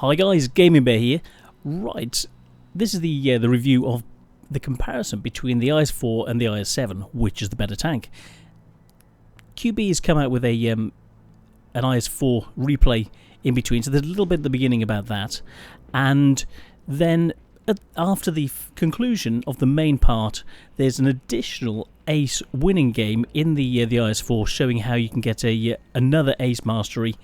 Hi guys, Gaming Bear here. Right, this is the review of the comparison between the IS-4 and the IS-7, which is the better tank. QB has come out with a an IS-4 replay in between, so there's a little bit at the beginning about that, and then after the conclusion of the main part, there's an additional Ace winning game in the IS-4, showing how you can get another Ace mastery.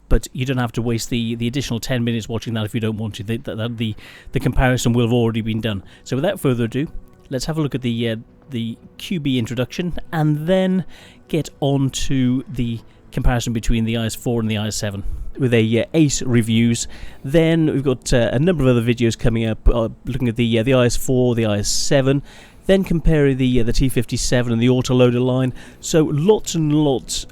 But you don't have to waste the additional 10 minutes watching that if you don't want to. The comparison will have already been done. So without further ado, let's have a look at the QB introduction and then get on to the comparison between the IS-4 and the IS-7 with Ace reviews. Then we've got a number of other videos coming up looking at the IS-4, the IS-7, then comparing the T57 and the autoloader line. So lots and lots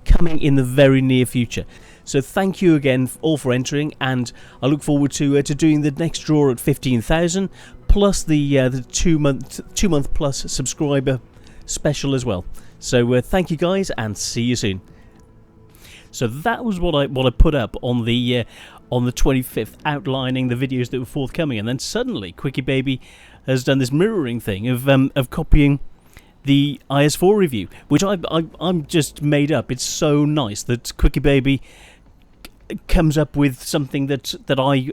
coming in the very near future. So thank you again all for entering, and I look forward to doing the next draw at 15,000 plus the 2 month plus subscriber special as well. So thank you guys, and see you soon. So that was what I put up on the 25th, outlining the videos that were forthcoming, and then suddenly Quickybaby has done this mirroring thing of copying the IS-4 review, which I'm just made up. It's so nice that Quickybaby comes up with something that I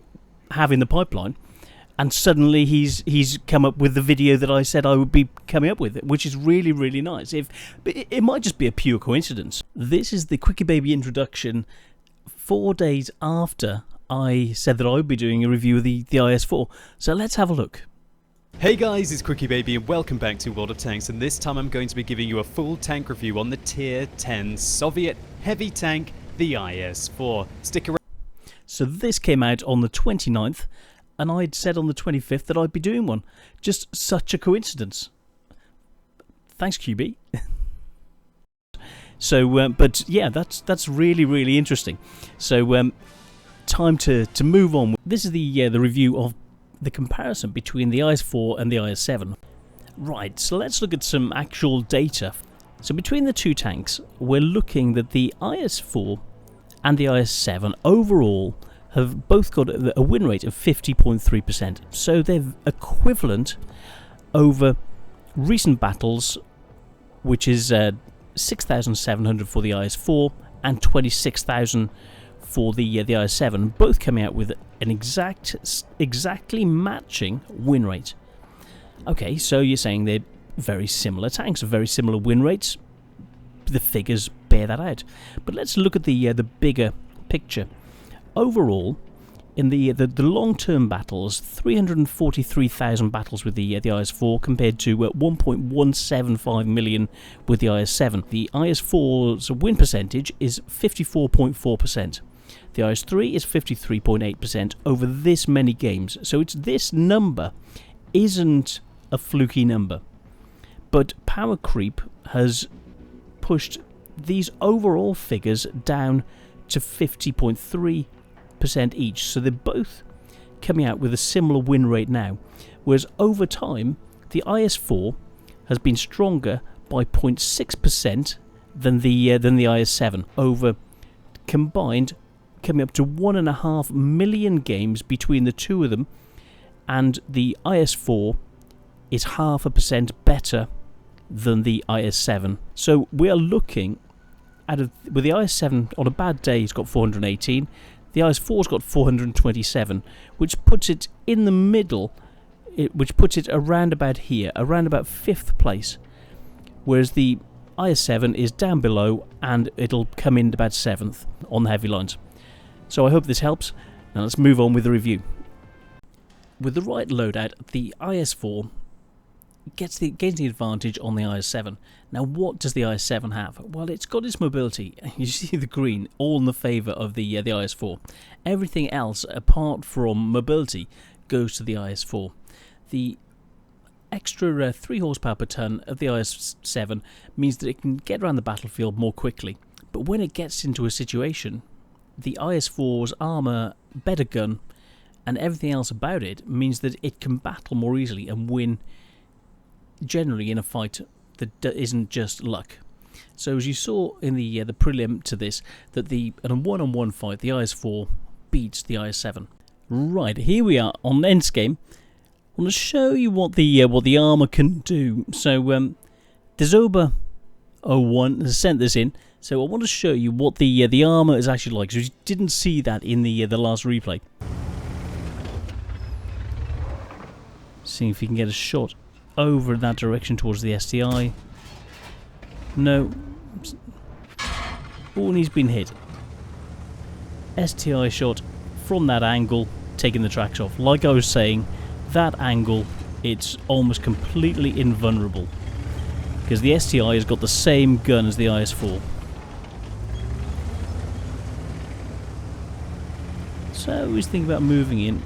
have in the pipeline, and suddenly he's come up with the video that I said I would be coming up with, which is really, really nice. It might just be a pure coincidence. This is the Quickybaby introduction 4 days after I said that I would be doing a review of the IS-4. So let's have a look. Hey guys, it's Quickybaby and welcome back to World of Tanks, and this time I'm going to be giving you a full tank review on the Tier 10 Soviet heavy tank, the IS-4. Stick around. So this came out on the 29th, and I'd said on the 25th that I'd be doing one. Just such a coincidence. Thanks, QB. So, but yeah, that's really, really interesting. So, time to move on. This is the review of the comparison between the IS-4 and the IS-7. Right, so let's look at some actual data. So between the two tanks, we're looking that the IS-4 and the IS-7 overall have both got a win rate of 50.3%. So they're equivalent over recent battles, which is 6,700 for the IS-4 and 26,000 for the IS-7, both coming out with an exactly matching win rate. Okay, so you're saying they're very similar tanks, very similar win rates. The figures bear that out. But let's look at the bigger picture. Overall, in the long-term battles, 343,000 battles with the IS-4 compared to 1.175 million with the IS-7. The IS-4's win percentage is 54.4%. The IS-3 is 53.8% over this many games. So this number isn't a fluky number. But power creep has pushed these overall figures down to 50.3% each. So they're both coming out with a similar win rate now. Whereas over time, the IS-4 has been stronger by 0.6% than the IS-7, over combined coming up to 1.5 million games between the two of them, and the IS-4 is 0.5% better than the IS-7. So we are looking at with the IS-7 on a bad day, it's got 418. The IS-4's got 427, which puts it in the middle, which puts it around about here, around about 5th place, whereas the IS-7 is down below and it'll come in about 7th on the heavy lines. So I hope this helps. Now let's move on with the review. With the right loadout, the IS-4 gains the advantage on the IS-7. Now what does the IS-7 have? Well, it's got its mobility. You see the green, all in the favour of the IS-4. Everything else apart from mobility goes to the IS-4. The extra 3 horsepower per tonne of the IS-7 means that it can get around the battlefield more quickly. But when it gets into a situation, the IS-4's armour, better gun, and everything else about it means that it can battle more easily and win generally in a fight that isn't just luck. So as you saw in the prelim to this, that in a one-on-one fight, the IS-4 beats the IS-7. Right, here we are on Endgame. I want to show you what the armor can do. So, Dezoba 01 has sent this in. So I want to show you what the armor is actually like. So you didn't see that in the last replay. See if you can get a shot over that direction towards the STI. No. Oh, and he's been hit. STI shot from that angle, taking the tracks off. Like I was saying, that angle, it's almost completely invulnerable. Because the STI has got the same gun as the IS-4. So he's thinking about moving in.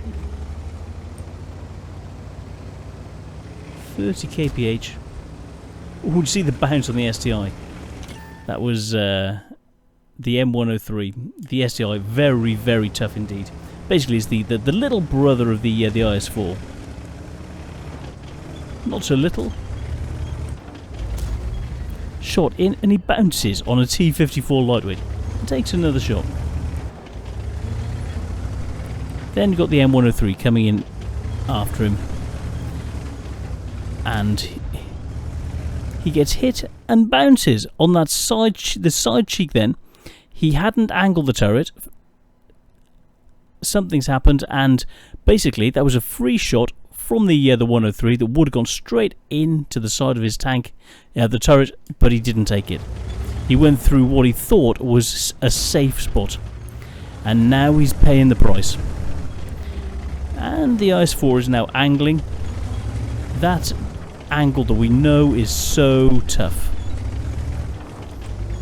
30 kph. Oh, you see the bounce on the STI? That was the M103. The STI, very, very tough indeed. Basically, it's the little brother of the IS-4. Not so little. Shot in, and he bounces on a T-54 lightweight. And takes another shot. Then you've got the M103 coming in after him. And he gets hit and bounces on that side cheek then. He hadn't angled the turret. Something's happened, and basically that was a free shot from the 103 that would have gone straight into the side of his tank, the turret, but he didn't take it. He went through what he thought was a safe spot, and now he's paying the price. And the IS-4 is now angling. That angle that we know is so tough.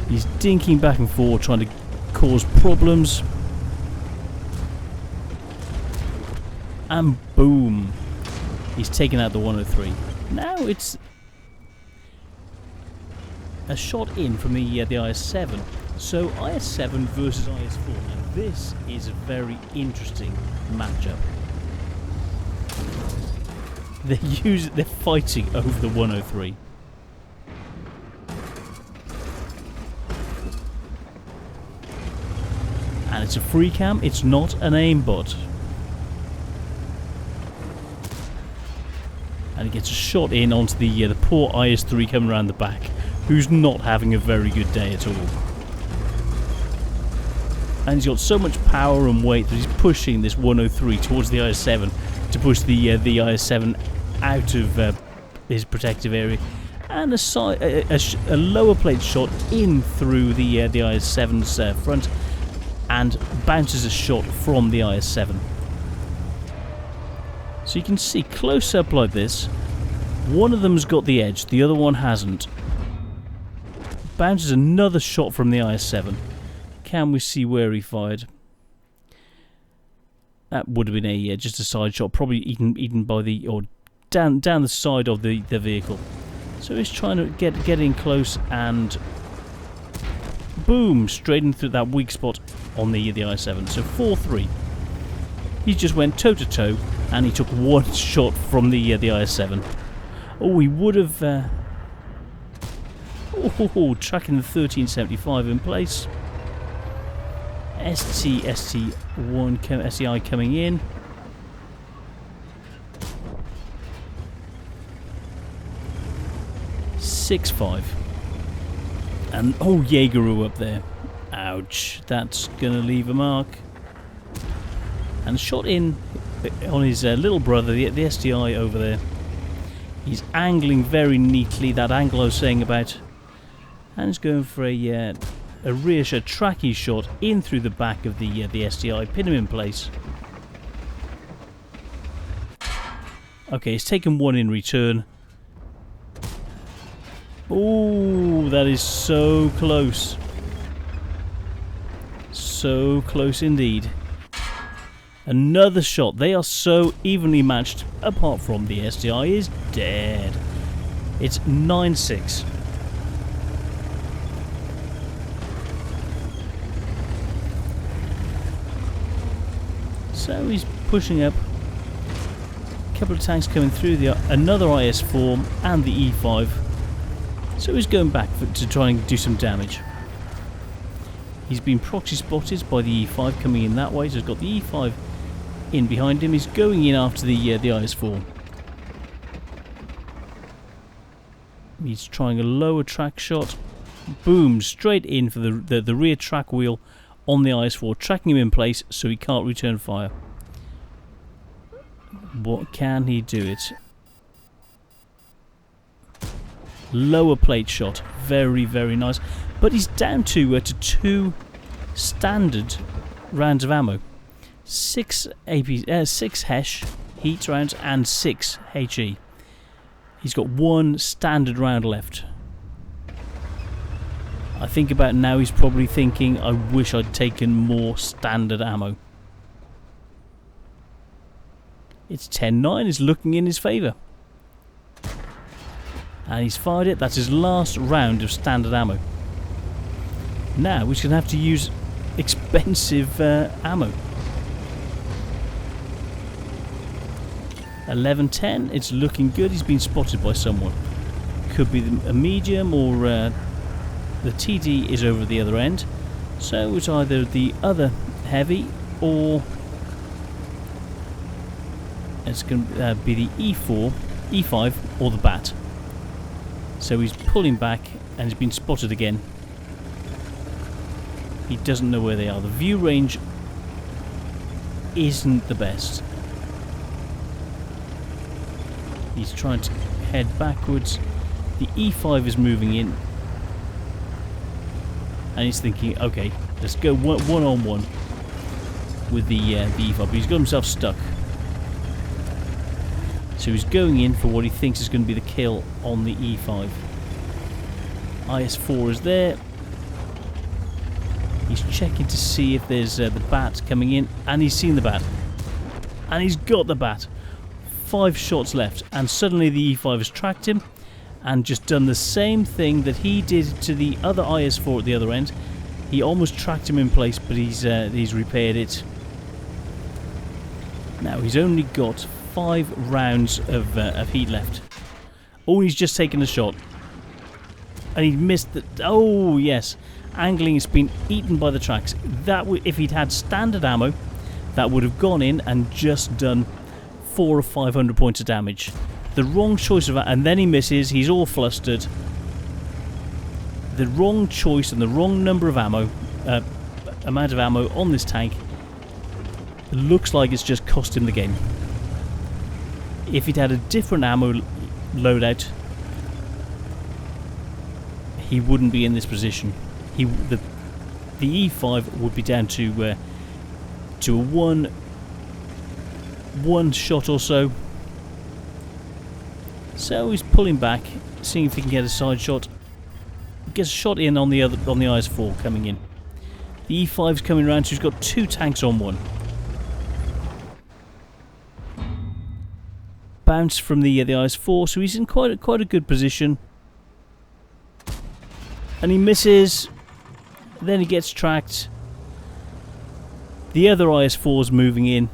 He's dinking back and forth, trying to cause problems. And boom. He's taken out the 103. Now it's a shot in from the IS-7. So IS-7 versus IS-4. And this is a very interesting matchup. They're fighting over the 103. And it's a free cam, it's not an aimbot. And he gets a shot in onto the poor IS-3 coming around the back, who's not having a very good day at all. And he's got so much power and weight that he's pushing this 103 towards the IS-7 to push the IS-7 out of his protective area, and a lower plate shot in through the IS-7's front, and bounces a shot from the IS-7. So you can see close up like this, one of them's got the edge, the other one hasn't. Bounces another shot from the IS-7. Can we see where he fired? That would have been just a side shot, probably eaten by the, or down the side of the vehicle. So he's trying to get in close, and boom, straight in through that weak spot on the IS-7. So 4-3. He just went toe to toe, and he took one shot from the IS-7. Oh, he would have tracking the 1375 in place. STI coming in. .65. And oh, Jaegeru up there. Ouch, that's gonna leave a mark. And shot in on his little brother, the STI over there. He's angling very neatly, that angle I was saying about. And he's going for a rear shot, tracky shot in through the back of the STI, pin him in place. Okay, he's taken one in return. Oh, that is so close. So close indeed. Another shot. They are so evenly matched, apart from the STI is dead. It's 9-6. So he's pushing up. A couple of tanks coming through, another IS-4 and the E5. So he's going back to try and do some damage. He's been proxy spotted by the E5 coming in that way, so he's got the E5 in behind him. He's going in after the IS-4. He's trying a lower track shot. Boom, straight in for the rear track wheel on the IS-4, tracking him in place so he can't return fire. What can he do it? Lower plate shot, very, very nice. But he's down to 2 standard rounds of ammo. 6 HESH heat rounds and 6 HE. He's got 1 standard round left. I think about now he's probably thinking, I wish I'd taken more standard ammo. It's 10-9, it's looking in his favour. And he's fired it. That's his last round of standard ammo. Now he's going to have to use expensive ammo. 11-10, it's looking good. He's been spotted by someone. Could be a medium, or the TD is over the other end. So it's either the other heavy, or it's going to be the E4, E5 or the bat. So he's pulling back and he's been spotted again. He doesn't know where they are. The view range isn't the best. He's trying to head backwards. The E5 is moving in. And he's thinking, okay, let's go one-on-one with the E5. But he's got himself stuck. So he's going in for what he thinks is going to be the kill on the E5. IS-4 is there. He's checking to see if there's the bat coming in, and he's seen the bat. And he's got the bat. 5 shots left, and suddenly the E5 has tracked him and just done the same thing that he did to the other IS-4 at the other end. He almost tracked him in place, but he's repaired it. Now he's only got 5 rounds of heat left. Oh, he's just taken a shot. And he missed the... Oh, yes. Angling has been eaten by the tracks. That if he'd had standard ammo, that would have gone in and just done 400 or 500 points of damage. The wrong choice of... And then he misses. He's all flustered. The wrong choice and the wrong number of ammo... amount of ammo on this tank. It looks like it's just cost him the game. If he'd had a different ammo loadout, he wouldn't be in this position. The E5 would be down to a one shot or so. So he's pulling back, seeing if he can get a side shot. Gets a shot in on the IS-4 coming in. The E5's coming around, so he's got 2 tanks on one. Bounce from the IS-4, so he's in quite a good position. And he misses. Then he gets tracked. The other IS-4's moving in.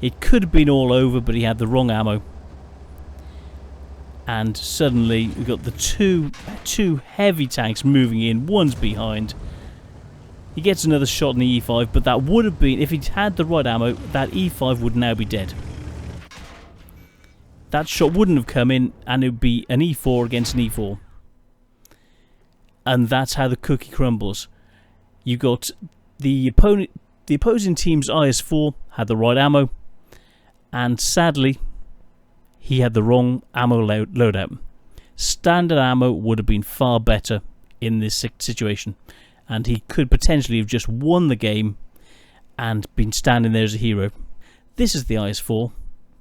It could have been all over, but he had the wrong ammo. And suddenly we've got the two heavy tanks moving in. One's behind. He gets another shot in the E5, but that would have been, if he'd had the right ammo, that E5 would now be dead. That shot wouldn't have come in, and it would be an E4 against an E4. And that's how the cookie crumbles. You got the opposing team's IS-4 had the right ammo, and sadly, he had the wrong ammo loadout. Standard ammo would have been far better in this situation, and he could potentially have just won the game and been standing there as a hero. This is the IS-4.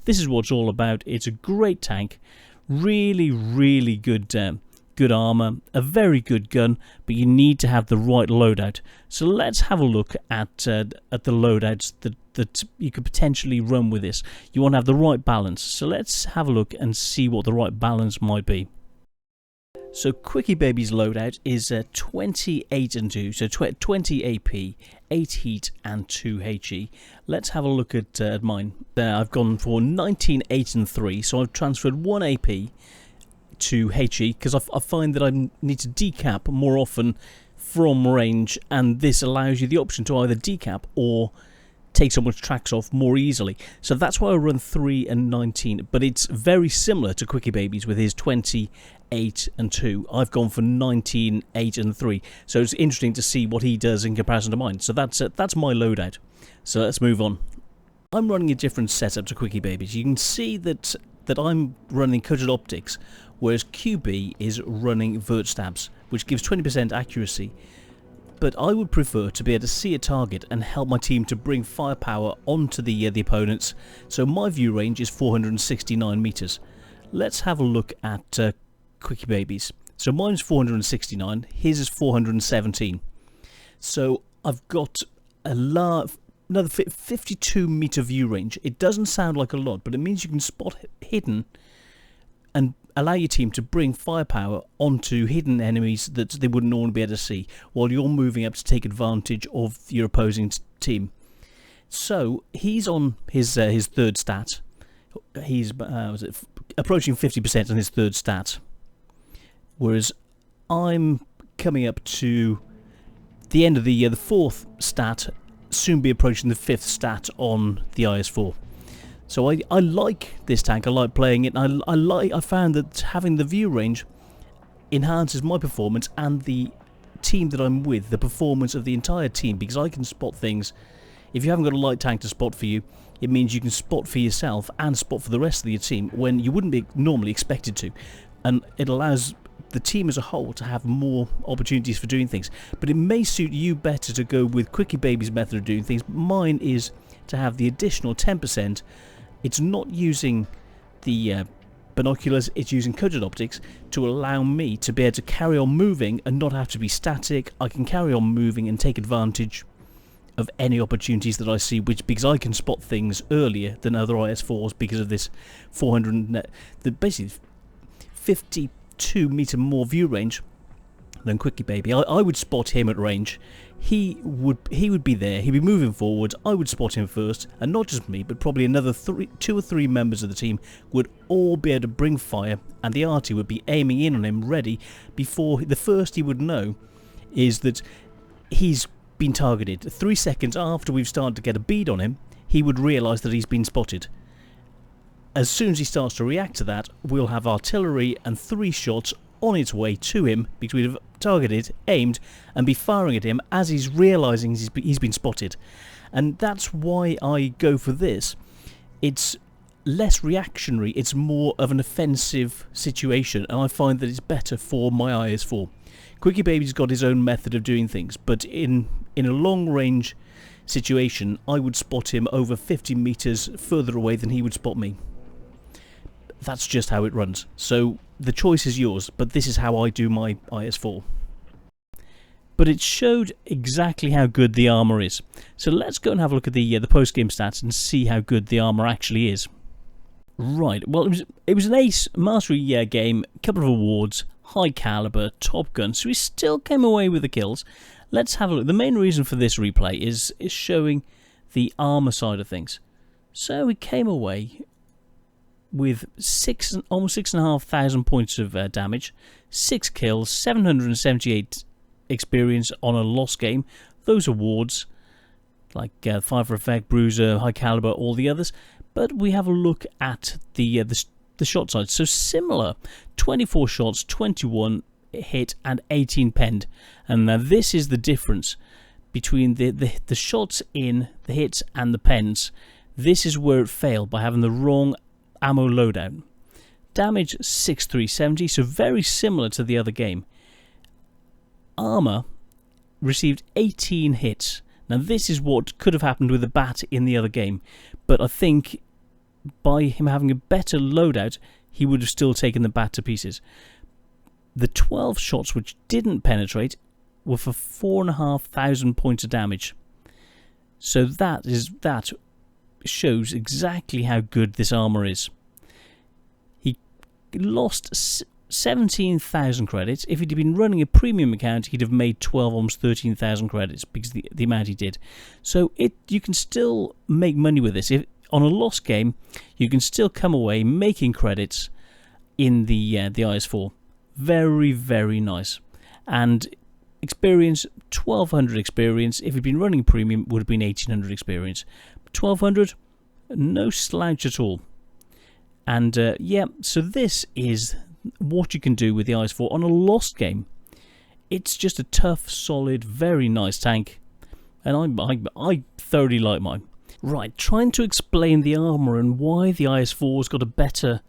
This is what it's all about. It's a great tank, really, really good armor, a very good gun, but you need to have the right loadout. So let's have a look at the loadouts that you could potentially run with this. You want to have the right balance. So let's have a look and see what the right balance might be. So Quickybaby's loadout is 28 and 2, so 20 AP, 8 heat and 2 HE. Let's have a look at mine. I've gone for 19, 8 and 3, so I've transferred 1 AP to HE because I find that I need to decap more often from range, and this allows you the option to either decap or take someone's tracks off more easily. So that's why I run 3 and 19, but it's very similar to Quickybaby's with his 20, 8 and 2. I've gone for 19, 8 and 3. So it's interesting to see what he does in comparison to mine. So that's my loadout. So let's move on. I'm running a different setup to Quickybaby's. You can see that I'm running cudgel optics, whereas QB is running vert stabs, which gives 20% accuracy. But I would prefer to be able to see a target and help my team to bring firepower onto the opponents. So my view range is 469 meters. Let's have a look at Quickybaby's. So mine's 469, his is 417. So I've got another 52 meter view range. It doesn't sound like a lot, but it means you can spot hidden and allow your team to bring firepower onto hidden enemies that they wouldn't normally be able to see, while you're moving up to take advantage of your opposing team. So he's on his third stat. He's approaching 50% on his third stat, whereas I'm coming up to the end of the fourth stat, soon be approaching the fifth stat on the IS-4. So I like this tank, I like playing it, and I found that having the view range enhances my performance and the team that I'm with, the performance of the entire team, because I can spot things. If you haven't got a light tank to spot for you, it means you can spot for yourself and spot for the rest of your team when you wouldn't be normally expected to. And it allows the team as a whole to have more opportunities for doing things. But it may suit you better to go with Quickybaby's method of doing things. Mine is to have the additional 10%. It's not using the binoculars, it's using cudgel optics to allow me to be able to carry on moving and not have to be static. I can carry on moving and take advantage of any opportunities that I see, because I can spot things earlier than other IS-4s because of this 400, basically 52 meter more view range than Quickybaby. I would spot him at range. He would be there, he'd be moving forward, I would spot him first, and not just me, but probably another 2 or 3 members of the team would all be able to bring fire, and the arty would be aiming in on him ready before the first he would know is that he's been targeted. 3 seconds after we've started to get a bead on him, he would realise that he's been spotted. As soon as he starts to react to that, we'll have artillery and 3 shots on its way to him, because we'd have targeted, aimed, and be firing at him as he's realising he's been spotted. And that's why I go for this. It's less reactionary, it's more of an offensive situation, and I find that it's better for my IS-4. Quickybaby's got his own method of doing things, but in a long range situation, I would spot him over 50 meters further away than he would spot me. That's just how it runs. So the choice is yours, but this is how I do my IS-4. But it showed exactly how good the armour is. So let's go and have a look at the post-game stats and see how good the armour actually is. Right, well, it was an ace mastery game, a couple of awards, high caliber, top gun, so we still came away with the kills. Let's have a look. The main reason for this replay is showing the armour side of things. So we came away with almost 6,500 points of damage, 6 kills, 778 experience on a lost game. Those awards, like Fire for Effect, Bruiser, High Caliber, all the others. But we have a look at the shot side. So similar, 24 shots, 21 hit, and 18 penned. And now this is the difference between the shots in, the hits, and the pens. This is where it failed by having the wrong ammo loadout. Damage 6,370, so very similar to the other game. Armour received 18 hits. Now this is what could have happened with the bat in the other game, but I think by him having a better loadout, he would have still taken the bat to pieces. The 12 shots which didn't penetrate were for 4,500 points of damage. So that shows exactly how good this armour is. He lost 17,000 credits. If he'd been running a premium account, he'd have made 12, almost 13,000 credits, because the amount he did. So you can still make money with this. If on a lost game, you can still come away making credits in the IS-4. Very, very nice. And Experience, 1200 experience. If you'd been running premium, would have been 1800 experience. 1200, no slouch at all. And yeah, so this is what you can do with the IS-4 on a lost game. It's just a tough, solid, very nice tank, and I thoroughly like mine. Right, trying to explain the armour and why the IS-4's got a better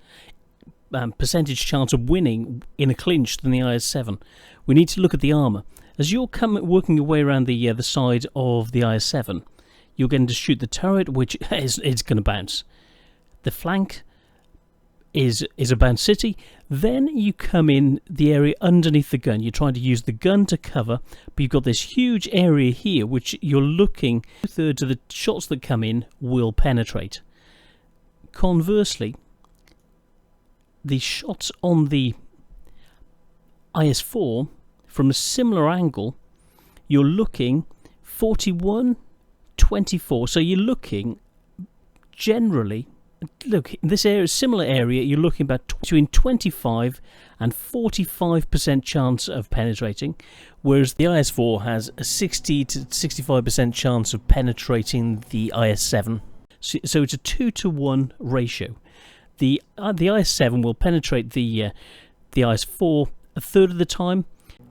percentage chance of winning in a clinch than the IS-7. We need to look at the armour. As you're working your way around the side of the IS-7, you're going to shoot the turret, which is going to bounce. The flank is a bounce city. Then you come in the area underneath the gun. You're trying to use the gun to cover, but you've got this huge area here which you're looking, 2/3 of the shots that come in will penetrate. Conversely, the shots on the IS-4 from a similar angle, you're looking 41, 24. So you're looking generally, look, this area, similar area, you're looking about between 25 and 45% chance of penetrating, whereas the IS-4 has a 60 to 65% chance of penetrating the IS-7. So it's a 2-to-1 ratio. The IS-7 will penetrate the IS-4 1/3 of the time,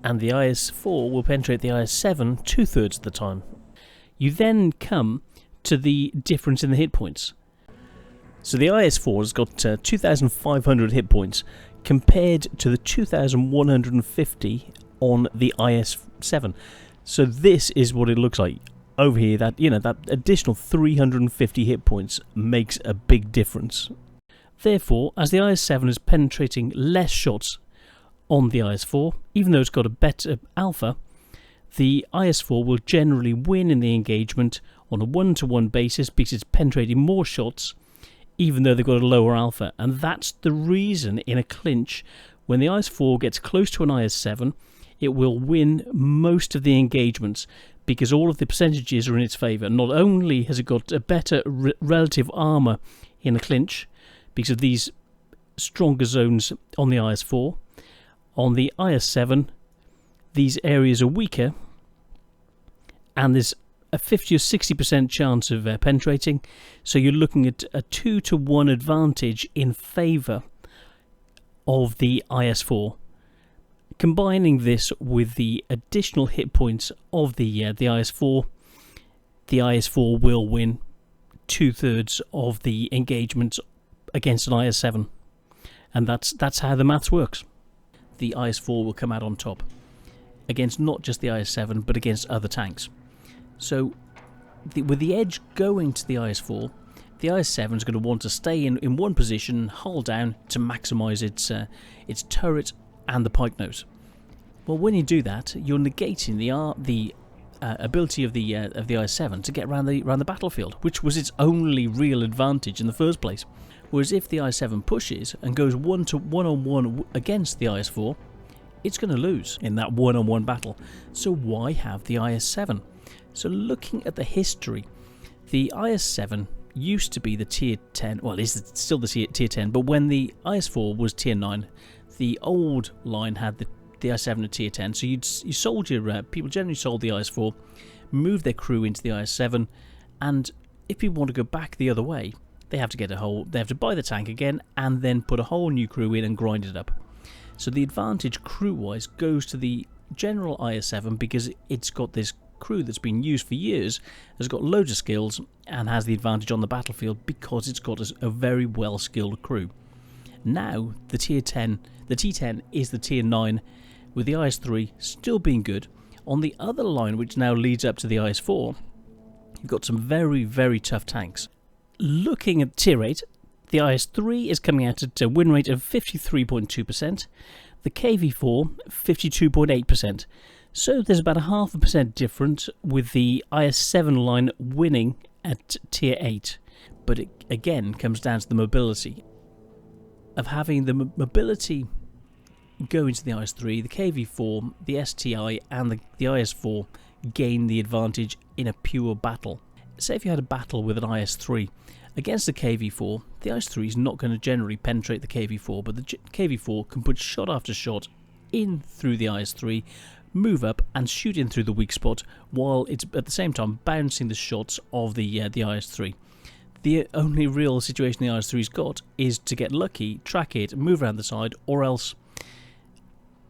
and the IS-4 will penetrate the IS-7 2/3 of the time. You then come to the difference in the hit points. So the IS-4 has got 2,500 hit points compared to the 2,150 on the IS-7. So this is what it looks like over here. That that additional 350 hit points makes a big difference. Therefore, as the IS-7 is penetrating less shots on the IS-4, even though it's got a better alpha, the IS-4 will generally win in the engagement on a 1-to-1 basis because it's penetrating more shots, even though they've got a lower alpha. And that's the reason in a clinch, when the IS-4 gets close to an IS-7, it will win most of the engagements because all of the percentages are in its favour. Not only has it got a better relative armour in a clinch because of these stronger zones on the IS-4, on the IS-7 these areas are weaker and there's a 50 or 60% chance of penetrating, so you're looking at a 2-to-1 advantage in favour of the IS-4. Combining this with the additional hit points of the IS-4, the IS-4 will win 2/3 of the engagements against an IS-7, and that's how the maths works. The IS-4 will come out on top against not just the IS-7 but against other tanks. So with the edge going to the IS-4, the IS-7 is going to want to stay in one position, hold down to maximise its turret and the pike nose. Well, when you do that, you're negating the ability of the IS-7 to get around the battlefield, which was its only real advantage in the first place. Whereas if the IS-7 pushes and goes one-on-one against the IS-4, it's going to lose in that one-on-one battle. So why have the IS-7? So looking at the history, the IS-7 used to be the tier 10, well, it's still the tier 10, but when the IS-4 was tier 9, the old line had the IS-7 at tier 10. So you sold your people generally sold the IS-4, moved their crew into the IS-7, and if people want to go back the other way, they have to buy the tank again and then put a whole new crew in and grind it up. So the advantage crew-wise goes to the general IS-7 because it's got this crew that's been used for years, has got loads of skills and has the advantage on the battlefield because it's got a very well skilled crew. Now the T10 is the tier 9 with the IS-3 still being good. On the other line, which now leads up to the IS-4, you've got some very, very tough tanks. Looking at tier 8, the IS-3 is coming out at a win rate of 53.2%, the KV-4 52.8%. So there's about a 0.5% difference with the IS-7 line winning at tier 8. But it again comes down to the mobility. Of having the mobility go into the IS-3, the KV-4, the STI and the IS-4 gain the advantage in a pure battle. Say if you had a battle with an IS-3 against the KV-4, the IS-3 is not going to generally penetrate the KV-4, but the KV-4 can put shot after shot in through the IS-3, move up and shoot in through the weak spot, while it's at the same time bouncing the shots of the IS-3. The only real situation the IS-3's got is to get lucky, track it, move around the side, or else,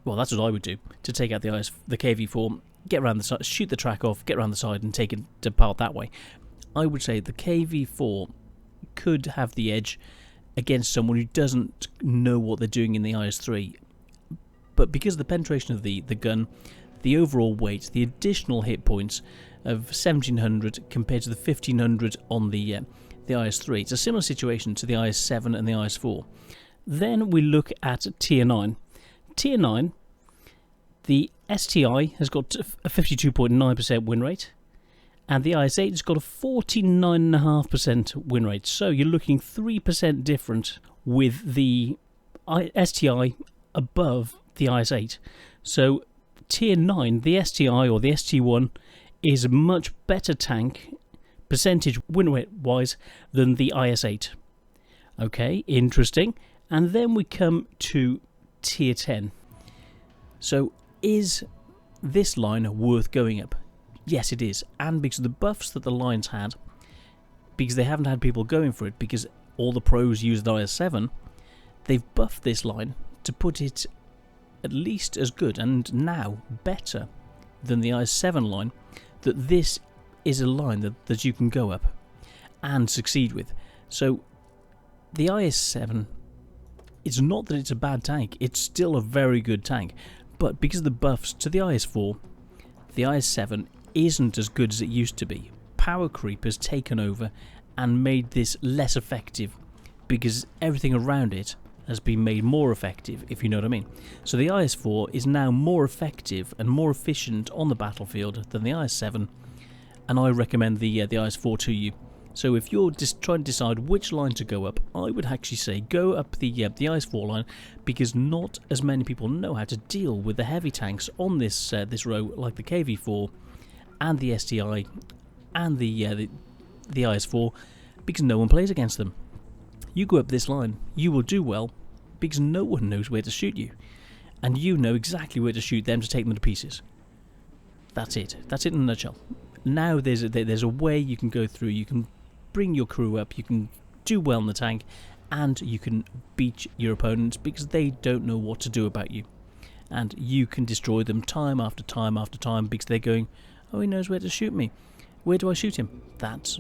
well, that's what I would do, to take out the KV-4, get around the side, shoot the track off, get around the side and take it apart that way. I would say the KV-4 could have the edge against someone who doesn't know what they're doing in the IS-3. But because of the penetration of the gun, the overall weight, the additional hit points of 1700 compared to the 1500 on the IS-3, it's a similar situation to the IS-7 and the IS-4. Then we look at Tier 9. Tier 9, the STI has got a 52.9% win rate, and the IS-8 has got a 49.5% win rate. So you're looking 3% different with the STI above the IS-8. So Tier 9, the STI or the ST1, is a much better tank, percentage win rate wise, than the IS-8. Okay, interesting. And then we come to Tier 10. So is this line worth going up? Yes, it is. And because of the buffs that the line's had, because they haven't had people going for it, because all the pros use the IS-7, they've buffed this line to put it at least as good, and now better, than the IS-7 line, that this is a line that you can go up and succeed with. So the IS-7, it's not that it's a bad tank, it's still a very good tank, but because of the buffs to the IS-4, the IS-7 isn't as good as it used to be. Power creep has taken over and made this less effective, because everything around it has been made more effective, if you know what I mean. So the IS-4 is now more effective and more efficient on the battlefield than the IS-7, and I recommend the IS-4 to you. So if you're just trying to decide which line to go up, I would actually say go up the IS-4 line, because not as many people know how to deal with the heavy tanks on this this row, like the KV-4 and the STI and the IS-4, because no one plays against them. You go up this line, you will do well, because no one knows where to shoot you, and you know exactly where to shoot them to take them to pieces. That's it. That's it in a nutshell. Now there's a way you can go through. You can bring your crew up. You can do well in the tank, and you can beat your opponents because they don't know what to do about you, and you can destroy them time after time after time because they're going, oh, he knows where to shoot me. Where do I shoot him? That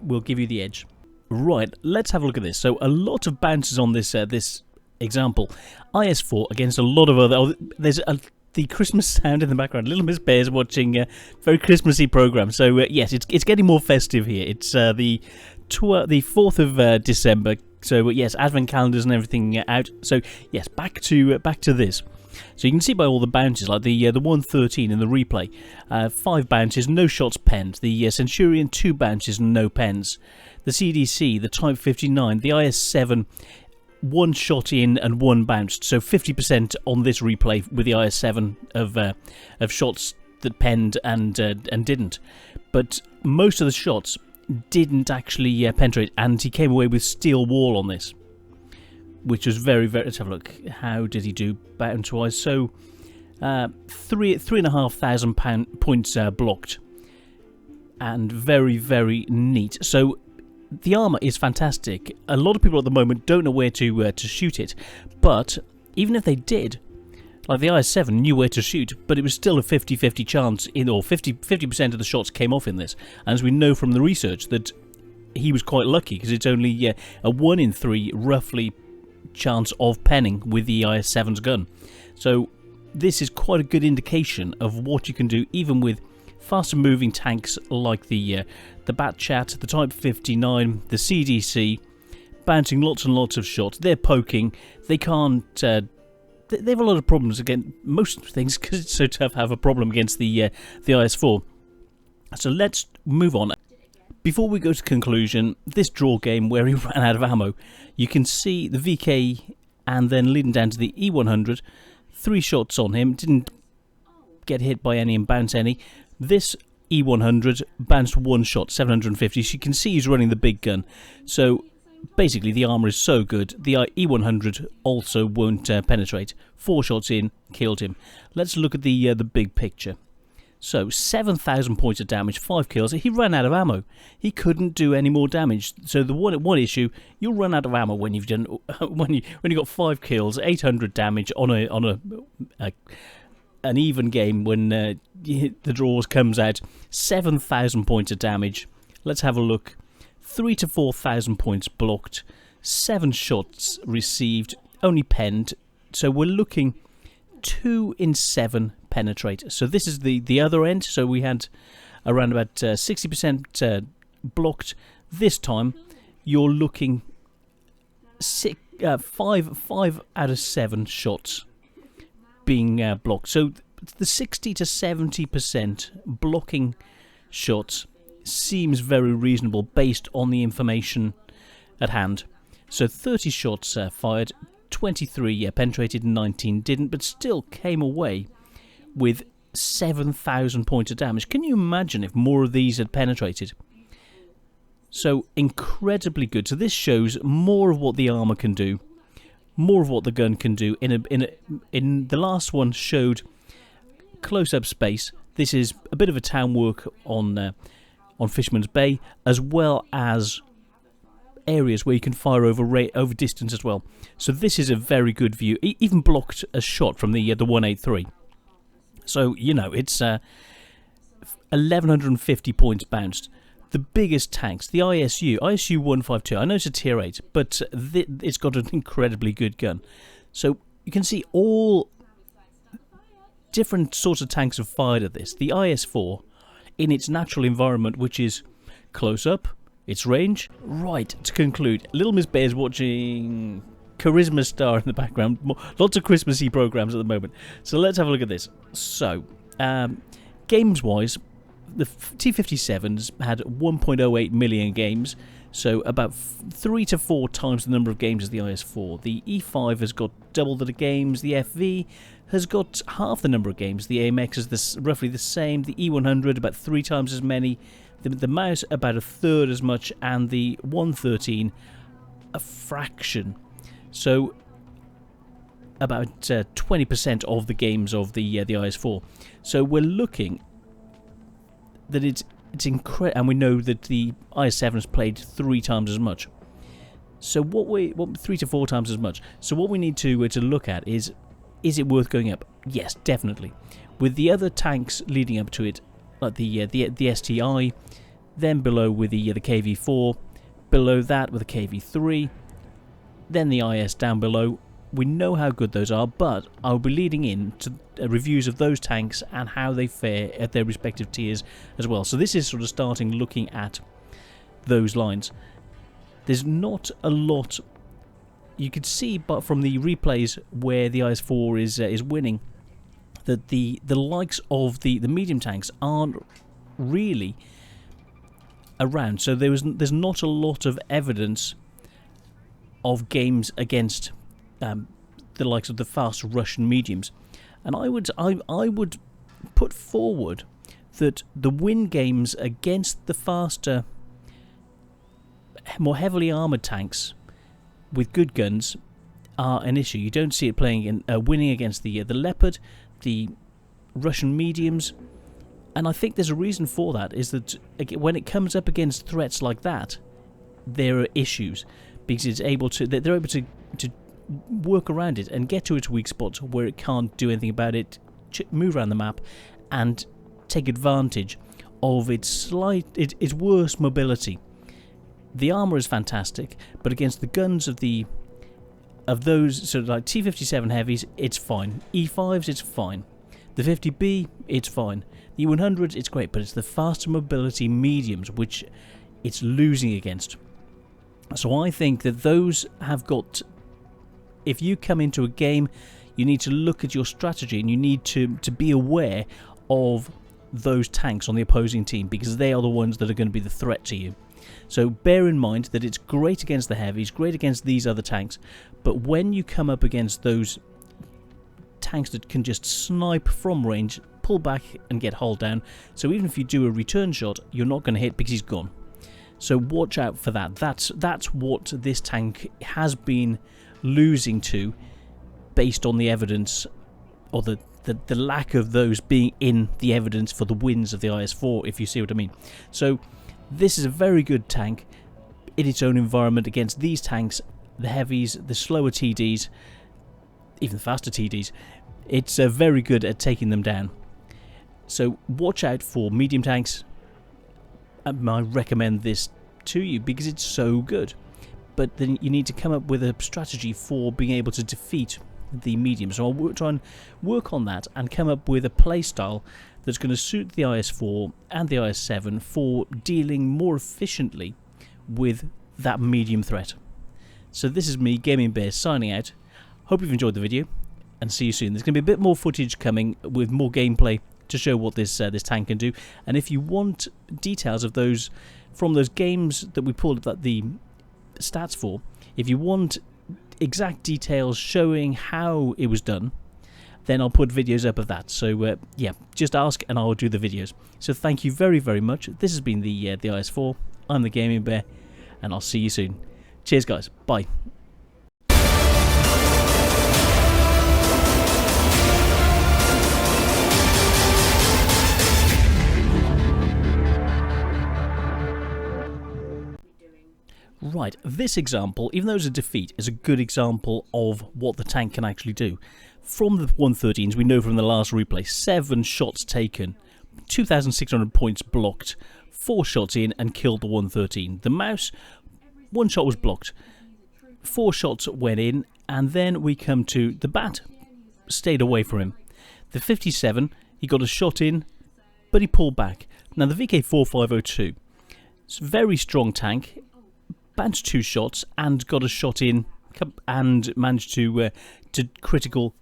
will give you the edge. Right, let's have a look at this. So a lot of bounces on this this example. IS-4 against a lot of other... Oh, there's the Christmas sound in the background. Little Miss Bear's watching a very Christmassy program. So yes, it's getting more festive here. It's the 4th of December. So yes, advent calendars and everything out. So yes, back to this. So you can see by all the bounces, like the 113 in the replay, 5 bounces, no shots penned. The Centurion, 2 bounces, no pens. The CDC, the Type 59, the IS-7, 1 shot in and 1 bounced. So 50% on this replay with the IS-7 of shots that penned and didn't. But most of the shots didn't actually penetrate, and he came away with steel wall on this, which was very, very... Let's have a look. How did he do bounce-wise? So 3,500 points blocked, and very, very neat. So the armour is fantastic. A lot of people at the moment don't know where to shoot it, but even if they did, like the IS-7 knew where to shoot, but it was still a 50-50 chance, or 50% of the shots came off in this. And as we know from the research, that he was quite lucky, because it's only a 1 in 3, roughly, chance of penning with the IS-7's gun. So this is quite a good indication of what you can do, even with faster moving tanks like the Bat-Chat, the Type 59, the CDC, bouncing lots and lots of shots. They're poking. They can't... they have a lot of problems against most things, because it's so tough to have a problem against the IS-4. So let's move on. Before we go to conclusion, this draw game where he ran out of ammo, you can see the VK and then leading down to the E100, 3 shots on him, didn't get hit by any and bounce any. This E100 bounced 1 shot, 750, so you can see he's running the big gun. So basically the armour is so good, the E100 also won't penetrate. 4 shots in, killed him. Let's look at the big picture. So 7,000 points of damage, 5 kills. He ran out of ammo. He couldn't do any more damage. So the one issue, you'll run out of ammo when you've done when you got 5 kills, 800 damage on an even game when the draws comes out. 7,000 points of damage. Let's have a look. 3,000 to 4,000 points blocked. 7 shots received, only penned. So we're looking 2 in 7 penetrate. So this is the other end. So we had around about 60% blocked. This time you're looking 5 out of 7 shots being blocked. So the 60 to 70% blocking shots seems very reasonable based on the information at hand. So 30 shots fired, 23 penetrated, 19 didn't, but still came away with 7,000 points of damage. Can you imagine if more of these had penetrated? So incredibly good. So this shows more of what the armor can do, more of what the gun can do. In the last one showed close-up space. This is a bit of a town work on Fisherman's Bay, as well as areas where you can fire over distance as well. So this is a very good view. Even blocked a shot from the 183. So it's 1,150 points bounced. The biggest tanks, the ISU 152. I know it's a tier 8, but it's got an incredibly good gun. So you can see all different sorts of tanks have fired at this. The IS-4, in its natural environment, which is close up, its range. Right, to conclude, Little Miss Bear's watching Charisma Star in the background. Lots of Christmassy programs at the moment. So let's have a look at this. So, games-wise, the T-57s had 1.08 million games, so about 3 to 4 times the number of games as the IS-4. The E5 has got double the games. The FV has got half the number of games. The AMX is roughly the same. The E100 about 3 times as many. The mouse about a third as much, and the 113 a fraction. So about 20% of the games of the IS-4. So we're looking that it's incredible, and we know that the IS-7 has played 3 times as much. So 3 to 4 times as much. So what we need to look at is it worth going up? Yes, definitely. With the other tanks leading up to it, like the STI, then below with the KV4, below that with the KV3, then the IS down below. We know how good those are, but I'll be leading in to reviews of those tanks and how they fare at their respective tiers as well. So this is sort of starting looking at those lines. There's not a lot you could see, but from the replays where the IS-4 is winning, that the likes of the medium tanks aren't really around. So there's not a lot of evidence of games against the likes of the fast Russian mediums, and I would put forward that the win games against the faster, more heavily armoured tanks with good guns are an issue. You don't see it winning against the Leopard, the Russian mediums, and I think there's a reason for that. Is that when it comes up against threats like that, there are issues because they're able to work around it and get to its weak spots where it can't do anything about it, move around the map, and take advantage of its worse mobility. The armour is fantastic, but against the guns of those sort of like T-57 heavies, it's fine. E5s, it's fine. The 50B, it's fine. The E100s, it's great, but it's the faster mobility mediums which it's losing against. So I think that those have got. If you come into a game, you need to look at your strategy and you need to be aware of those tanks on the opposing team, because they are the ones that are going to be the threat to you. So bear in mind that it's great against the heavies, great against these other tanks, but when you come up against those tanks that can just snipe from range, pull back and get hull down, so even if you do a return shot, you're not going to hit because he's gone. So watch out for that. That's what this tank has been losing to, based on the evidence, or the lack of those being in the evidence for the wins of the IS-4, if you see what I mean. So this is a very good tank in its own environment against these tanks, the heavies, the slower TDs, even the faster TDs. It's very good at taking them down. So watch out for medium tanks. I recommend this to you because it's so good. But then you need to come up with a strategy for being able to defeat the medium. So I'll try and work on that and come up with a playstyle that's going to suit the IS-4 and the IS-7 for dealing more efficiently with that medium threat. So this is me, Gaming Bear, signing out. Hope you've enjoyed the video, and see you soon. There's going to be a bit more footage coming with more gameplay to show what this tank can do. And if you want details of those from those games that we pulled up the stats for, if you want exact details showing how it was done, then I'll put videos up of that. So yeah, just ask and I'll do the videos. So thank you very, very much. This has been the IS-4. I'm the Gaming Bear, and I'll see you soon. Cheers, guys. Bye. Right, this example, even though it's a defeat, is a good example of what the tank can actually do. From the 113s, we know from the last replay, 7 shots taken, 2,600 points blocked, 4 shots in and killed the 113. The mouse, 1 shot was blocked, 4 shots went in, and then we come to the bat, stayed away from him. The 57, he got a shot in, but he pulled back. Now the VK4502, it's a very strong tank, banched 2 shots and got a shot in and managed to critical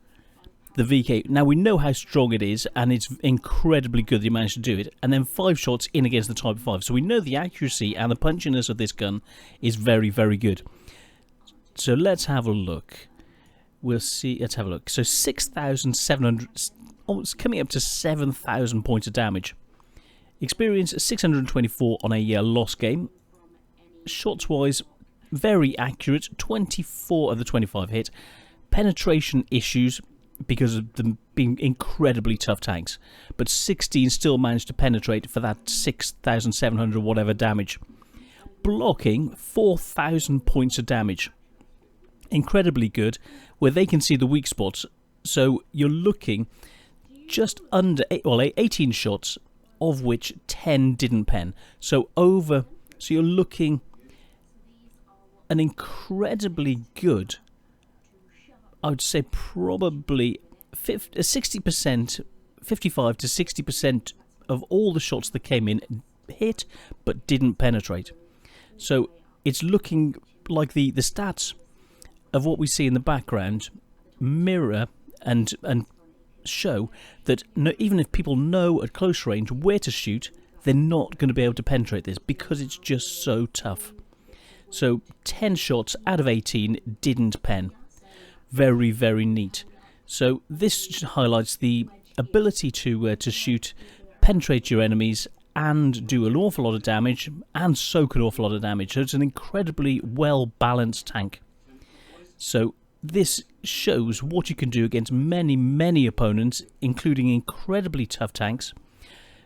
the VK. Now we know how strong it is, and it's incredibly good that he managed to do it, and then 5 shots in against the Type 5. So we know the accuracy and the punchiness of this gun is very, very good. So let's have a look. We'll see. Let's have a look. So 6,700, almost coming up to 7,000 points of damage. Experience 624 on a lost game. Shots wise, very accurate. 24 of the 25 hit. Penetration issues because of them being incredibly tough tanks, but 16 still managed to penetrate for that 6,700 whatever damage. Blocking 4,000 points of damage. Incredibly good, where they can see the weak spots. So you're looking just under 18 shots, of which 10 didn't pen. So you're looking an incredibly good, I would say probably 60%, 55 to 60% of all the shots that came in hit but didn't penetrate. So it's looking like the stats of what we see in the background mirror and show that even if people know at close range where to shoot, they're not going to be able to penetrate this because it's just so tough. So 10 shots out of 18 didn't pen. Very, very neat. So this highlights the ability to shoot, penetrate your enemies, and do an awful lot of damage, and soak an awful lot of damage. So it's an incredibly well-balanced tank. So this shows what you can do against many, many opponents, including incredibly tough tanks.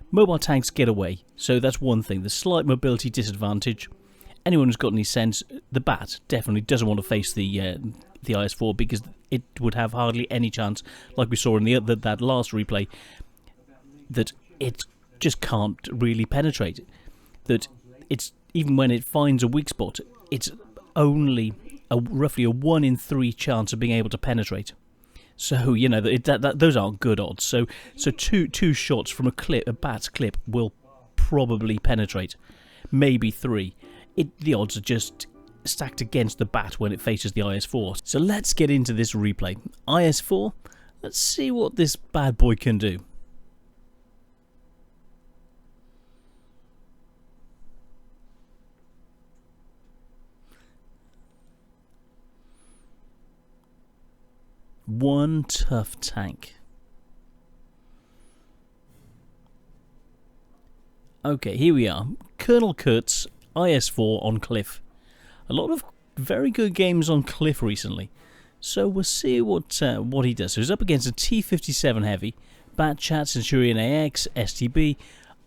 Mobile tanks get away, so that's one thing. The slight mobility disadvantage. Anyone who's got any sense, the bat definitely doesn't want to face the IS-4 because it would have hardly any chance, like we saw in that last replay, that it just can't really penetrate. That it's, even when it finds a weak spot, it's only roughly a 1 in 3 chance of being able to penetrate. So you know those aren't good odds. So two shots from a bat's clip will probably penetrate, maybe 3. The odds are just stacked against the bat when it faces the IS-4. So let's get into this replay. IS-4, let's see what this bad boy can do. One tough tank. Okay, here we are. Colonel Kurtz, IS-4 on Cliff. A lot of very good games on Cliff recently. So we'll see what he does. So he's up against a T-57 Heavy, Batchat, Centurion AX, STB.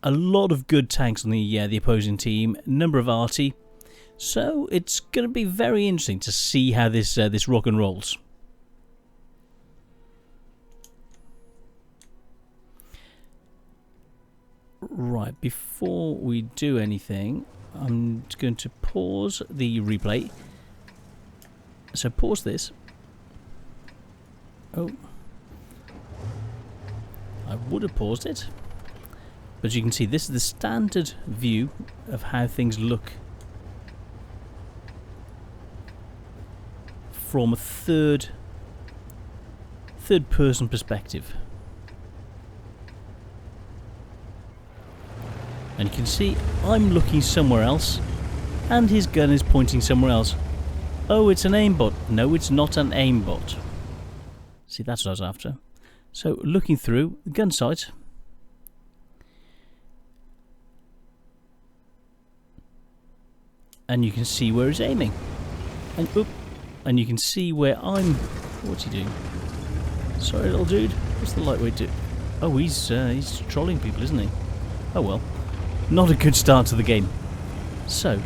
A lot of good tanks on the opposing team. Number of arty. So it's going to be very interesting to see how this rock and rolls. Right, before we do anything, I'm going to pause the replay. So pause this. Oh, I would have paused it, but you can see this is the standard view of how things look from a third person perspective. And you can see I'm looking somewhere else and his gun is pointing somewhere else. Oh, it's an aimbot. No, it's not an aimbot. See, that's what I was after. So looking through the gun sight, and you can see where he's aiming, and you can see where I'm. What's he doing? Sorry, little dude. What's the lightweight do? Oh, he's trolling people, isn't he? Oh well, not a good start to the game. So,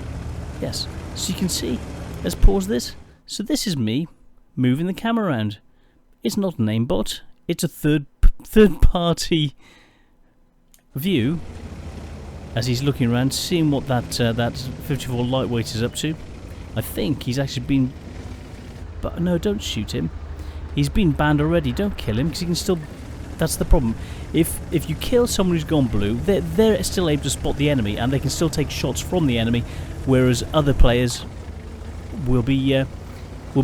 yes. So you can see. Let's pause this. So this is me moving the camera around. It's not an aimbot. It's a third party view as he's looking around, seeing what that 54 lightweight is up to. I think he's actually been. But no, don't shoot him. He's been banned already. Don't kill him because he can still. That's the problem. If you kill someone who's gone blue, they're still able to spot the enemy and they can still take shots from the enemy, whereas other players will be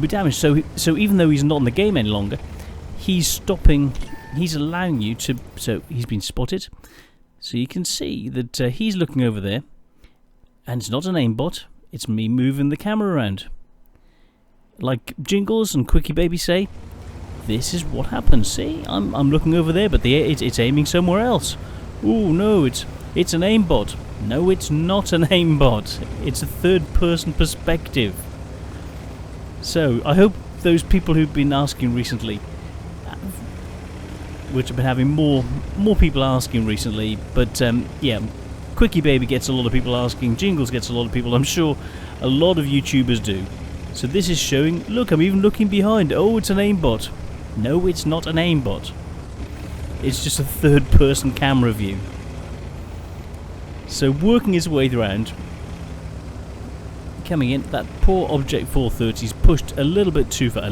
damaged. So even though he's not in the game any longer, he's stopping. He's allowing you to. So he's been spotted. So you can see that he's looking over there, and it's not an aimbot. It's me moving the camera around. Like Jingles and Quickybaby say, this is what happens. See, I'm looking over there, but it's aiming somewhere else. Oh no, it's an aimbot. No, it's not an aimbot. It's a third-person perspective. So I hope those people who've been asking recently, which have been having more people asking recently, but yeah, Quickybaby gets a lot of people asking, Jingles gets a lot of people, I'm sure a lot of YouTubers do. So this is showing, look, I'm even looking behind, oh, it's an aimbot. No, it's not an aimbot. It's just a third-person camera view. So working his way around, coming in, that poor Object 430's pushed a little bit too far, a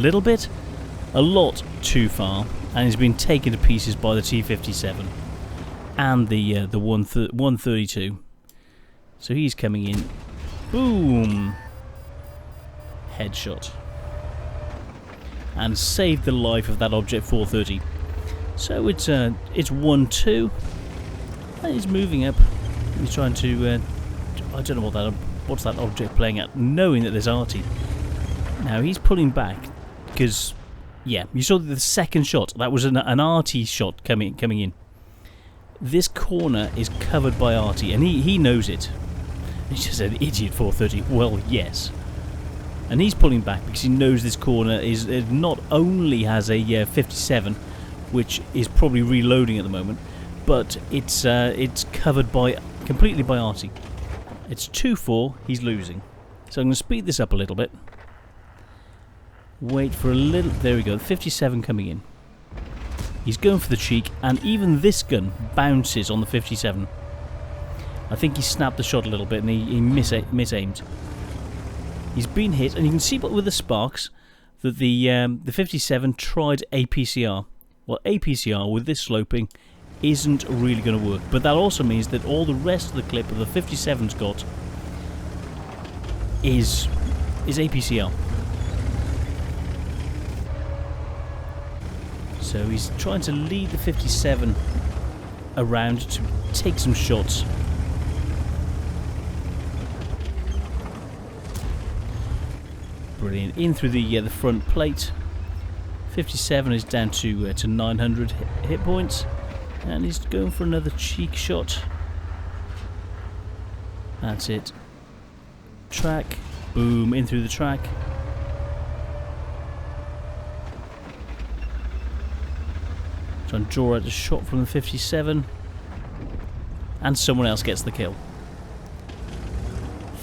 lot too far, and he's been taken to pieces by the T-57 and the 132. So he's coming in, boom, headshot, and saved the life of that Object 430. So it's 1-2, and he's moving up. He's trying to I don't know what's that object playing at, knowing that there's arty. Now he's pulling back because, yeah, you saw the second shot. That was an arty shot coming in. This corner is covered by arty, and he knows it. He's just an idiot 430. Well, yes. And he's pulling back because he knows this corner is not only has a 57, which is probably reloading at the moment, but it's covered completely by arty. It's 2-4. He's losing. So I'm going to speed this up a little bit. Wait for a little. There we go. The 57 coming in. He's going for the cheek, and even this gun bounces on the 57. I think he snapped the shot a little bit, and he misaimed. He's been hit, and you can see with the sparks that the 57 tried APCR. Well, APCR with this sloping isn't really going to work, but that also means that all the rest of the clip that the 57's got is APCR. So he's trying to lead the 57 around to take some shots. Brilliant. In through the front plate. 57 is down to 900 hit points, and he's going for another cheek shot. That's it. track. Boom, in through the track. Try and draw out a shot from the 57. And someone else gets the kill.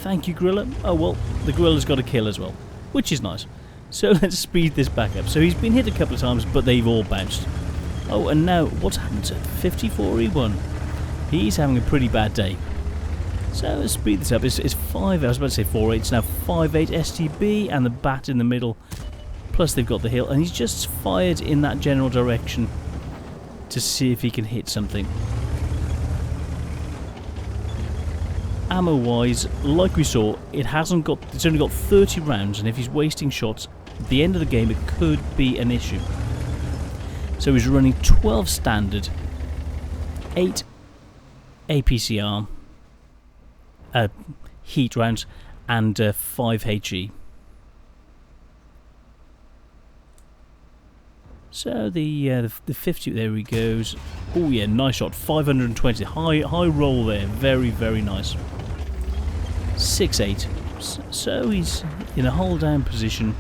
Thank you, Gorilla. Oh well, the Gorilla's got a kill as well, which is nice. So let's speed this back up. So he's been hit a couple of times, but they've all bounced. Oh, and now what's happened to 54E1? He's having a pretty bad day. So let's speed this up. It's 5, I was about to say 4-8, it's now 5-8 STB, and the bat in the middle. Plus they've got the hill, and he's just fired in that general direction to see if he can hit something. Ammo wise, like we saw, it's only got 30 rounds, and if he's wasting shots at the end of the game, it could be an issue. So he's running 12 standard, 8 APCR heat rounds, and 5 HE. So the 50, there he goes. Oh yeah, nice shot, 520, high roll there, very, very nice. 6-8, so he's in a hold down position.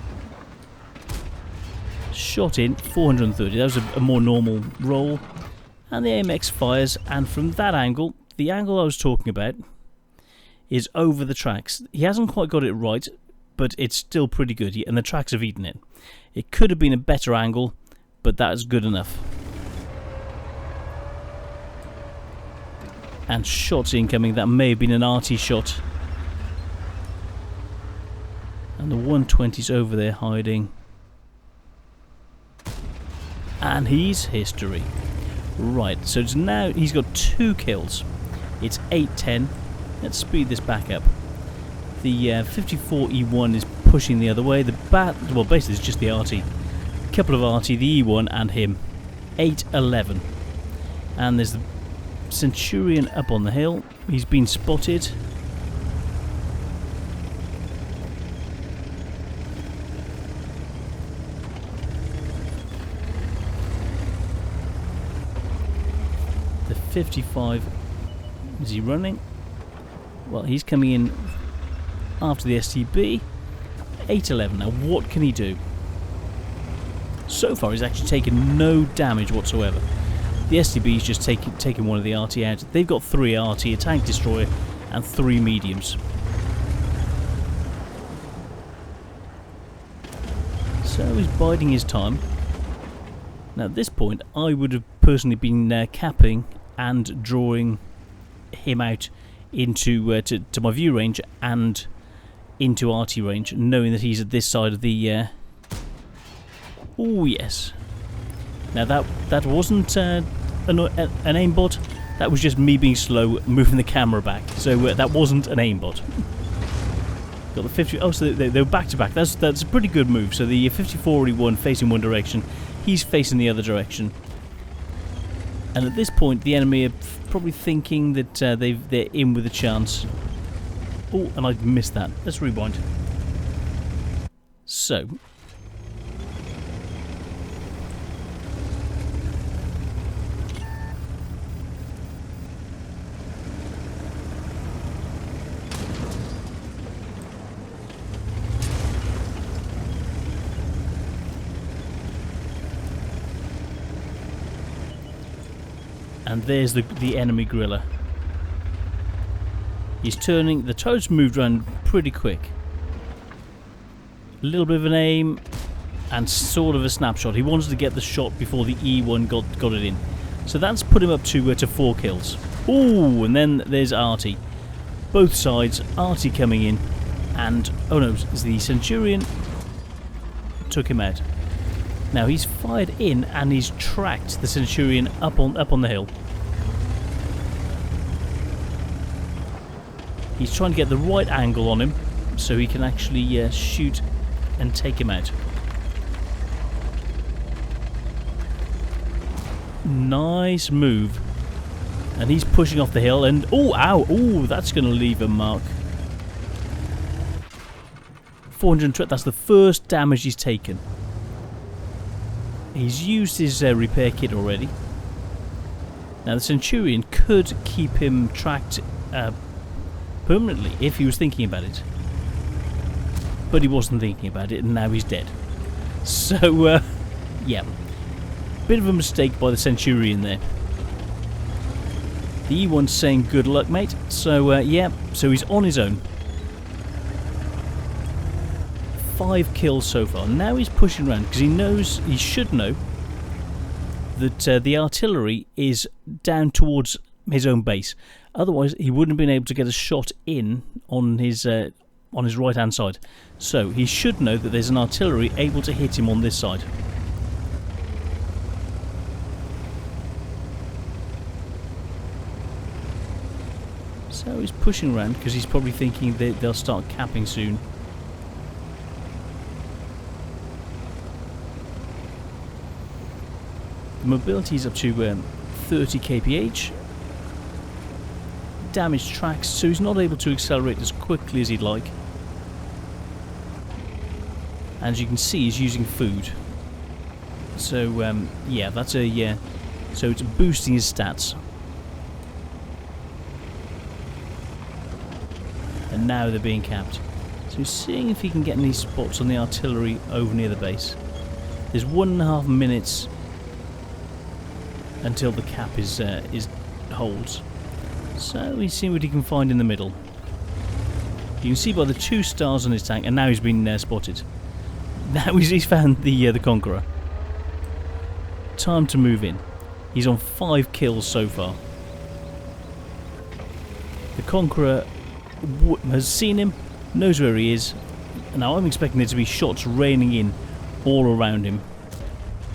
Shot in, 430, that was a more normal roll. And the AMX fires, and from that angle, the angle I was talking about, is over the tracks. He hasn't quite got it right, but it's still pretty good, and the tracks have eaten it. It could have been a better angle, but that is good enough. And shots incoming, that may have been an RT shot. And the 120's over there hiding. And he's history. Right, so it's now he's got 2 kills. It's 8-10. Let's speed this back up. The 54E1 is pushing the other way. The bat, well, basically it's just the RT. A couple of RT, the E1 and him. 8-11. And there's the Centurion up on the hill. He's been spotted. The 55, is he running? Well, he's coming in after the STB. 8-11. Now, what can he do? So far, he's actually taken no damage whatsoever. The STB's just taking one of the RT out. They've got 3 RT, a tank destroyer, and 3 mediums. So he's biding his time. Now, at this point, I would have personally been capping and drawing him out into to my view range and into RT range, knowing that he's at this side of the. Oh yes. Now that wasn't an aimbot. That was just me being slow, moving the camera back. So that wasn't an aimbot. Got the 50. Oh, so they were back to back. That's a pretty good move. So the 54E1 facing one direction, he's facing the other direction. And at this point, the enemy are probably thinking that they're in with a chance. Oh, and I missed that. Let's rewind. So. And there's the enemy gorilla. He's turning. The turret's moved around pretty quick. A little bit of an aim and sort of a snapshot. He wanted to get the shot before the E1 got it in. So that's put him up to 4 kills. Ooh, and then there's RT. Both sides, RT coming in, and oh no, it's the Centurion took him out. Now he's fired in and he's tracked the Centurion up on the hill. He's trying to get the right angle on him so he can actually shoot and take him out. Nice move. And he's pushing off the hill and oh, ow, oh, that's going to leave a mark. 420, that's the first damage he's taken. He's used his repair kit already. Now the Centurion could keep him tracked permanently if he was thinking about it. but he wasn't thinking about it, and now he's dead. So, yeah. Bit of a mistake by the Centurion there. The E1's saying good luck, mate. So, yeah, so he's on his own. 5 kills so far. Now he's pushing around because he knows, he should know, that the artillery is down towards his own base. Otherwise, he wouldn't have been able to get a shot in on his right-hand side. So he should know that there's an artillery able to hit him on this side. So he's pushing around because he's probably thinking that they'll start capping soon. The mobility is up to 30 kph. Damaged tracks, so he's not able to accelerate as quickly as he'd like. As you can see, he's using food. So yeah, that's a so it's boosting his stats. And now they're being capped. So he's seeing if he can get any spots on the artillery over near the base. There's 1.5 minutes until the cap is holds. So he's seeing what he can find in the middle. You can see by the 2 stars on his tank, and now he's been spotted. Now he's found the Conqueror. Time to move in. He's on 5 kills so far. The Conqueror has seen him, knows where he is. Now I'm expecting there to be shots raining in all around him.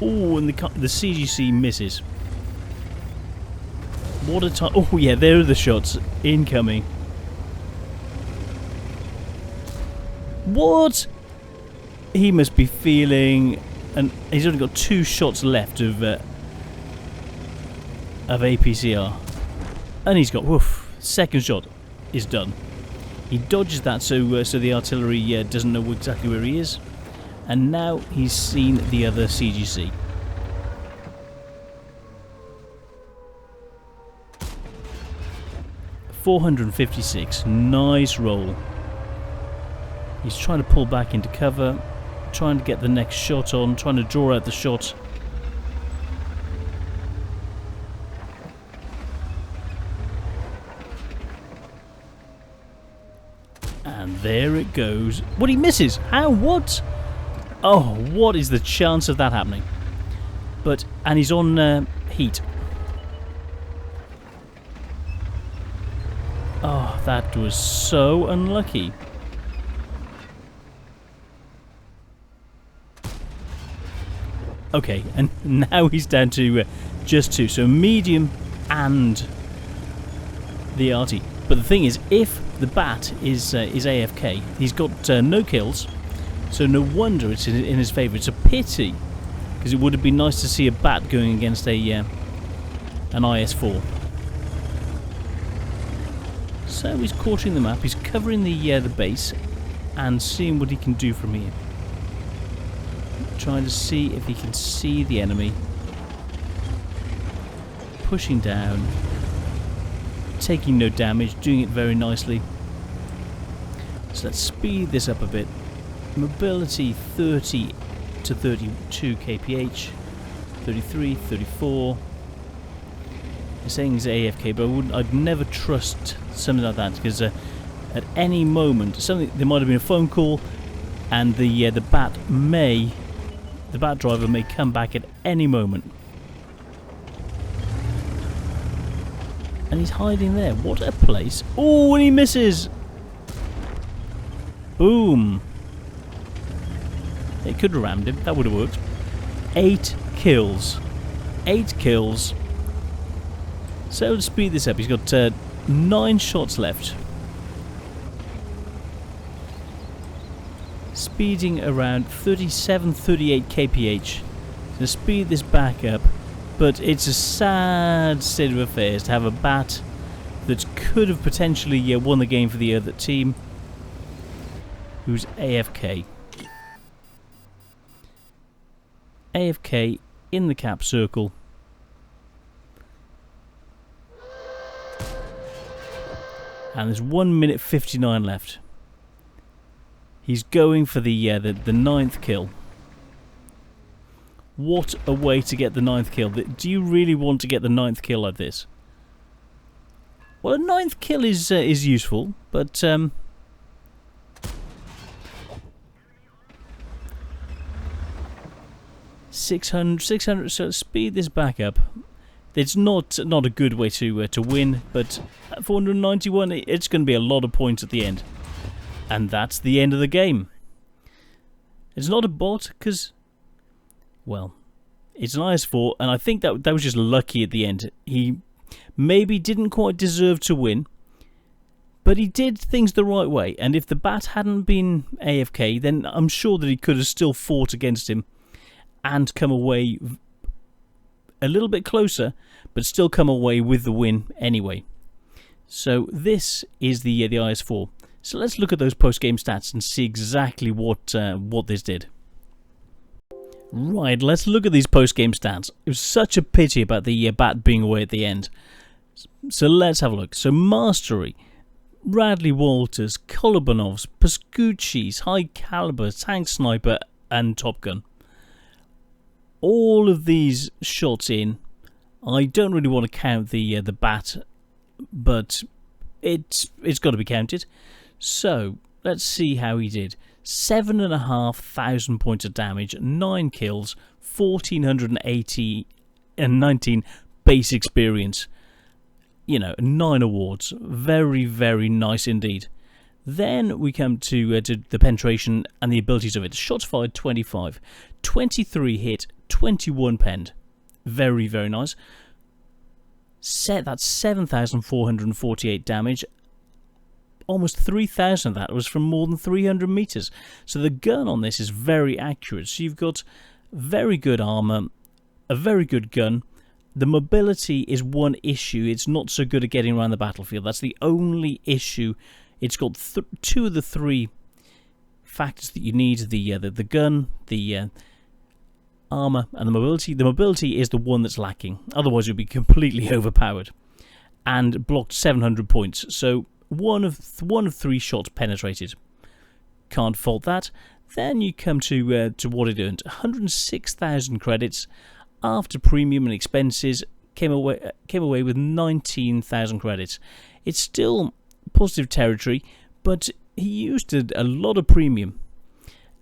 Oh, and the CGC misses. What a time! Oh yeah, there are the shots incoming. What? He must be feeling, and he's only got 2 shots left of APCR, and he's got woof. Second shot is done. He dodges that so so the artillery doesn't know exactly where he is, and now he's seen the other CGC. .456, nice roll. He's trying to pull back into cover, trying to get the next shot on, trying to draw out the shot. And there it goes. What, he misses? How? What? Oh, what is the chance of that happening? But, and he's on heat. Oh, that was so unlucky. Okay, and now he's down to just 2. So medium and the arty. But the thing is, if the bat is AFK, he's got no kills. So no wonder it's in his favour. It's a pity, because it would have been nice to see a bat going against a an IS-4. So he's quartering the map, he's covering the base and seeing what he can do from here. Trying to see if he can see the enemy. Pushing down. Taking no damage, doing it very nicely. So let's speed this up a bit. Mobility 30 to 32 kph. 33, 34. They're saying he's AFK, but I'd never trust something like that, because at any moment, there might have been a phone call, and the bat driver may come back at any moment. And he's hiding there. What a place! Oh, and he misses. Boom! It could have rammed him. That would have worked. 8 kills. 8 kills. So to speed this up, he's got 9 shots left. Speeding around 37, 38 kph. To speed this back up, but it's a sad state of affairs to have a bat that could have potentially won the game for the other team, who's AFK. AFK in the cap circle. And there's 1 minute 59 left. He's going for the ninth kill. What a way to get the ninth kill. Do you really want to get the ninth kill like this? Well, a ninth kill is useful, but 600. So speed this back up. It's not a good way to win, but at 491, it's going to be a lot of points at the end, and that's the end of the game. It's not a bot because, well, it's an IS-4, and I think that was just lucky at the end. He maybe didn't quite deserve to win, but he did things the right way. And if the bat hadn't been AFK, then I'm sure that he could have still fought against him and come away a little bit closer, but still come away with the win anyway. So this is the IS-4. So let's look at those post-game stats and see exactly what this did. Right, let's look at these post-game stats. It was such a pity about the bat being away at the end. So let's have a look. So Mastery, Radley Walters, Kolobanovs, Pascucci's, High Caliber, Tank Sniper, and Top Gun. All of these shots in. I don't really want to count the bat, but it's got to be counted. So let's see how he did. 7,500 points of damage, 9 kills, 1,480 and 19 base experience. You know, 9 awards. Very, very nice indeed. Then we come to the penetration and the abilities of it. Shots fired 25, 23 hit, 21 penned. Very, very nice. That's 7,448 damage. Almost 3,000 of that was from more than 300 meters. So the gun on this is very accurate. So you've got very good armor, a very good gun. The mobility is one issue. It's not so good at getting around the battlefield. That's the only issue. It's got 2 of the 3 factors that you need: the gun, the armor, and the mobility. The mobility is the one that's lacking. Otherwise, you'll be completely overpowered. And blocked 700 points. So one of 3 shots penetrated. Can't fault that. Then you come to what it earned: 106,000 credits after premium and expenses. Came away with 19,000 credits. It's still positive territory, but he used a lot of premium,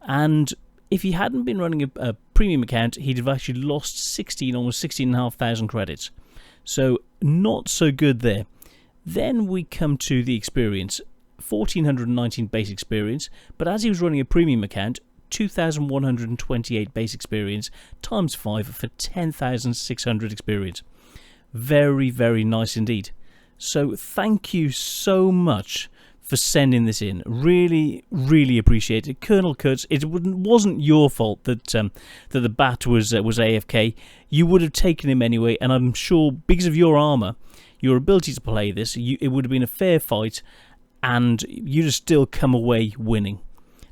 and if he hadn't been running a premium account, he'd have actually lost almost 16,500 credits. So not so good there. Then we come to the experience: 1,419 base experience, but as he was running a premium account, 2,128 base experience times 5 for 10,600 experience. Very, very nice indeed. So thank you so much for sending this in. Really, really appreciate it. Colonel Kurtz, it wasn't your fault that that the bat was AFK. You would have taken him anyway, and I'm sure because of your armor, your ability to play this, it would have been a fair fight, and you'd have still come away winning.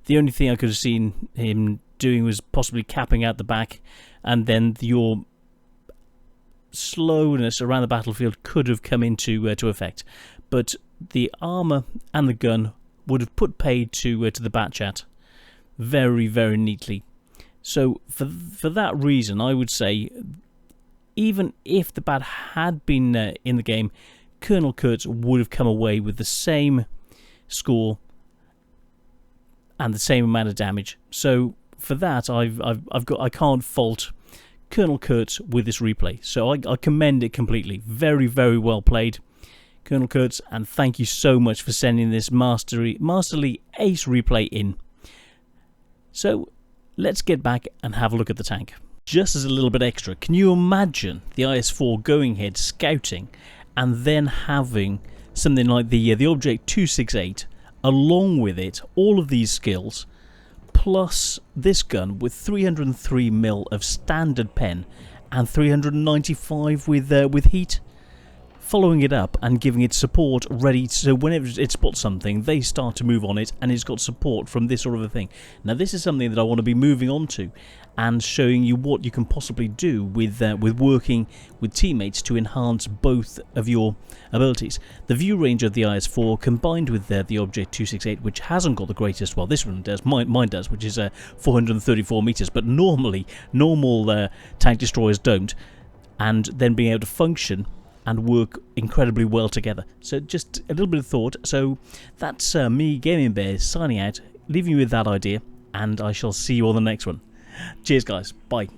The only thing I could have seen him doing was possibly capping out the back, and then your slowness around the battlefield could have come into effect. But the armor and the gun would have put paid to the bat chat very, very neatly. So for that reason, I would say, even if the bat had been in the game, Colonel Kurtz would have come away with the same score and the same amount of damage. So for that, I can't fault Colonel Kurtz with this replay. So I commend it completely. Very, very well played, Colonel Kurtz, and thank you so much for sending this Masterly Ace replay in. So let's get back and have a look at the tank. Just as a little bit extra, can you imagine the IS-4 going ahead scouting and then having something like the Object 268 along with it, all of these skills, plus this gun with 303mm of standard pen and 395 with heat? following it up and giving it support ready, so whenever it spots something, they start to move on it, and it's got support from this sort of a thing. Now this is something that I want to be moving on to, and showing you what you can possibly do with working with teammates to enhance both of your abilities. The view range of the IS-4 combined with the Object 268, which hasn't got the greatest, well this one does, mine does, which is 434 meters, but normally normal tank destroyers don't, and then being able to function and work incredibly well together. So just a little bit of thought. So that's me, Gaming Bear, signing out, leaving you with that idea, and I shall see you on the next one. Cheers guys, bye.